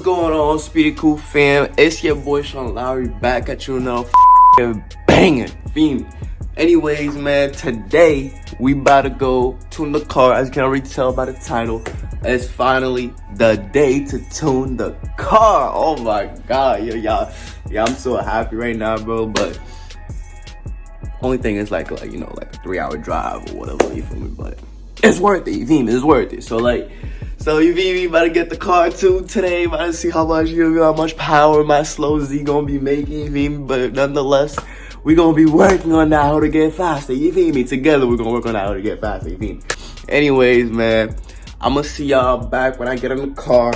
going on, Speedy Cool fam? It's your boy Sean Lowry back at you now, banging, fiend. Anyways, man, today we about to go tune the car. As you can already tell by the title, it's finally the day to tune the car. Oh my god, y'all, I'm so happy right now, bro. But only thing is like you know, like a 3-hour drive or whatever. You feel me? But it's worth it. You feel me? It's worth it. So you feel me? About to get the car tuned today. About to see how much power my slow Z gonna be making. You feel me? But nonetheless, we gonna be working on that how to get faster. You feel me? Together we're gonna work on that how to get faster. You feel me? Anyways, man, I'm gonna see y'all back when I get in the car.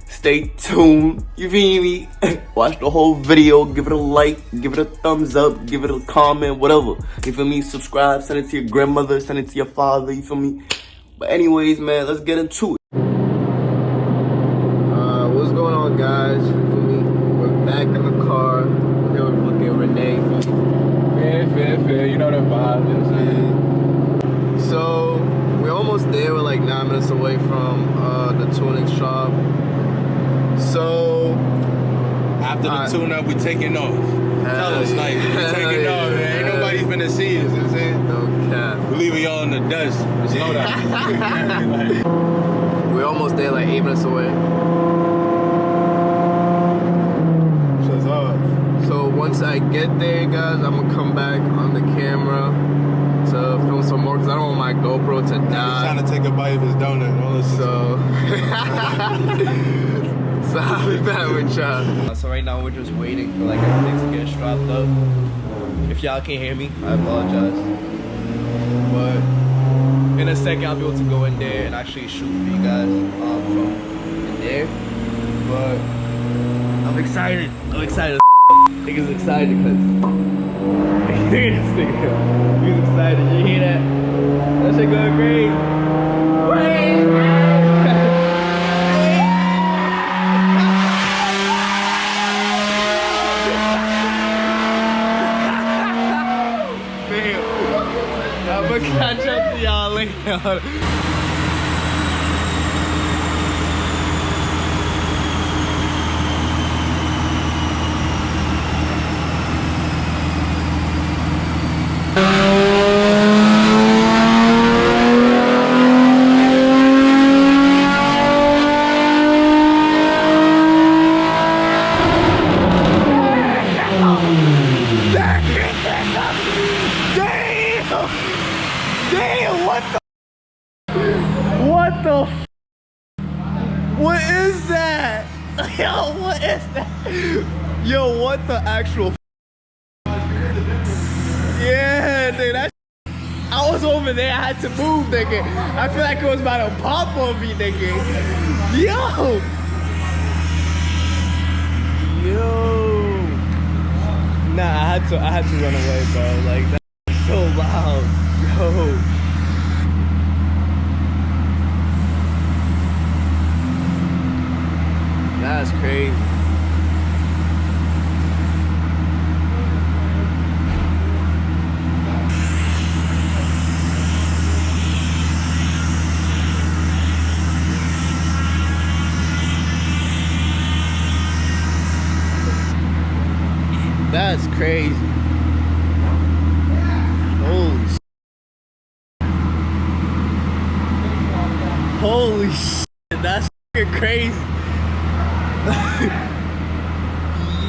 Stay tuned. You feel me? Watch the whole video. Give it a like. Give it a thumbs up. Give it a comment. Whatever. You feel me? Subscribe. Send it to your grandmother. Send it to your father. You feel me? But anyways, man, let's get into it. What's going on, guys? You feel me? We're back in the car. Here with fucking Renee. Fair. You know the vibe. You know what I'm saying? So we're almost there. We're like 9 minutes away from the tuning shop. So After the tune-up, we taking off. Tell us, like, we taking off, man. Ain't nobody's finna see us, you know what I'm saying? No cap. We leaving y'all in the dust. Slow down. We're almost there, like 8 minutes away. Shut's up. So once I get there, guys, I'm gonna come back on the camera to film some more because I don't want my GoPro to He's die. trying to take a bite of his donut. Don't listen So I'll be back with y'all. So right now we're just waiting for like everything to get strapped up. If y'all can't hear me, I apologize. But in a second I'll be able to go in there and actually shoot for you guys from in there. But I'm excited. Niggas excited because he's excited. You hear that? That shit going crazy. I'm gonna catch up to y'all later. Damn, what is that? Yo, what is that? Yo, what the actual yeah, dude, that I was over there, I had to move, nigga. I feel like it was about to pop on me, nigga. Yo, nah, I had to run away, bro. Like, that's so loud. Yo. That's crazy. That's crazy. Holy shit, that's fucking crazy.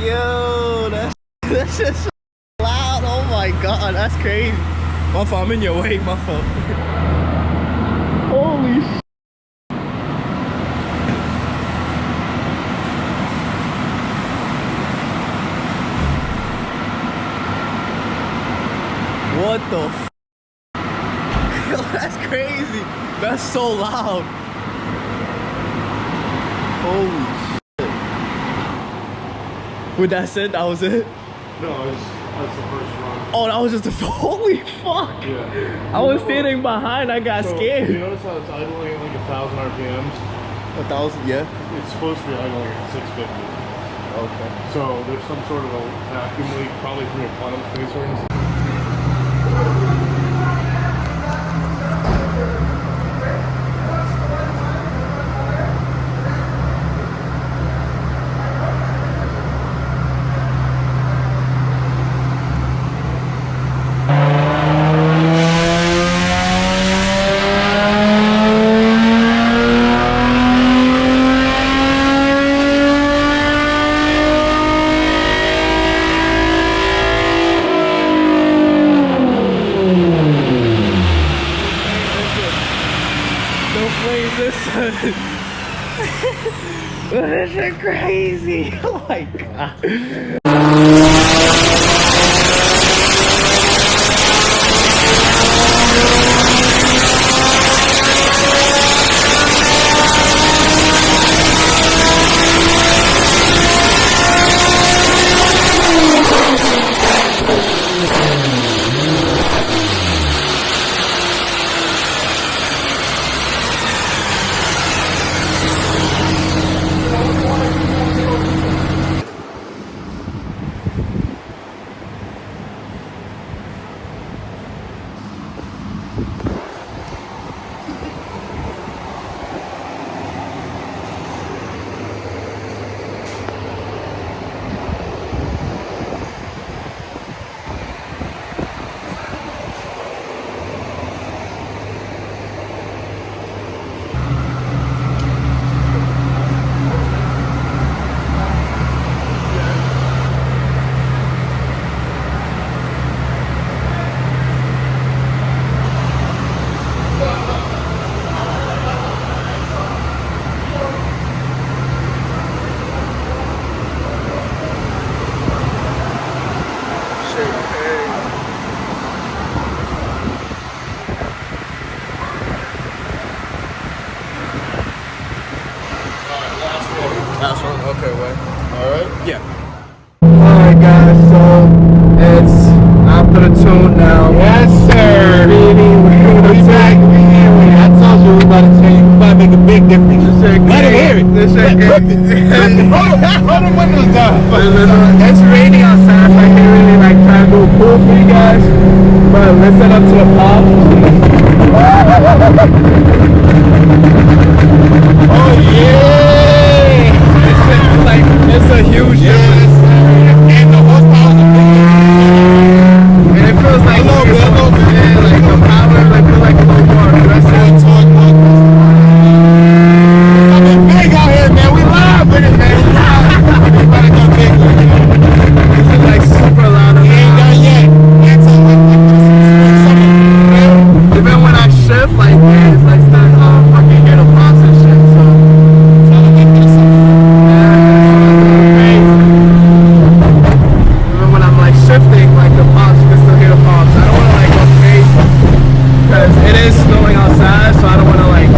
Yo, that's just so loud. Oh my god, that's crazy. My fault, I'm in your way, my fault. Holy shit. What the f? Yo, that's crazy. That's so loud. Holy shit. With that said, that was it? No, that's the first run. Oh, that was just a holy fuck. Yeah. I was standing behind, I got scared. You notice how it's idling at like 1,000 RPMs? 1,000, yeah. It's supposed to be idling at 650. Okay. So there's some sort of a vacuum leak, probably from your quantum spacer. Wait, listen. This is crazy. Oh my god. Last one? Okay, wait. Alright? Yeah. Alright guys, so it's after the tune now. Yes, sir. We back. I told you we about to change. We about to make a big difference. Let him hear it. Roll the windows down. It's raining outside, so I can't really like try to do a pool for you guys. But listen up to the pop. Oh yeah! Like it's a huge difference. And the horsepower is a big difference. And it feels like a little bit. Yeah, like the power like feels like a little more aggressive. I mean, big out here, man. We live with it, man. We about to go big with it. This is like super loud. We ain't done yet. Even when I shift, like man, it's like starting to fucking hear the pops and shit. So even when I'm like shifting, like the pops, you can still hear the pops. I don't want to like go crazy because it is snowing outside, so I don't want to like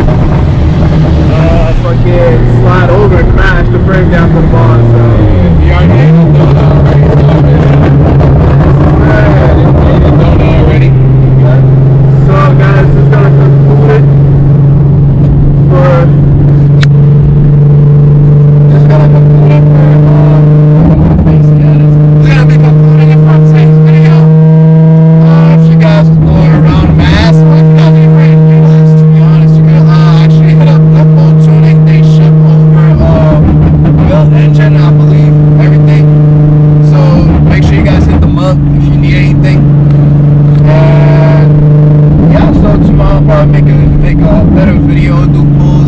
fucking slide over and crash the frame down to the bar. So You already ate the donut already. Ate the donut already. So guys, this is gonna conclude it for It's gonna be concluding it for today's video. If you guys are around Mass, or if you guys are great viewers, to be honest, you can actually hit up Lippo Tuning. They ship over built engine, I believe, everything. So make sure you guys hit them up if you need anything. And yeah, so tomorrow I'll probably make a better video, do pulls.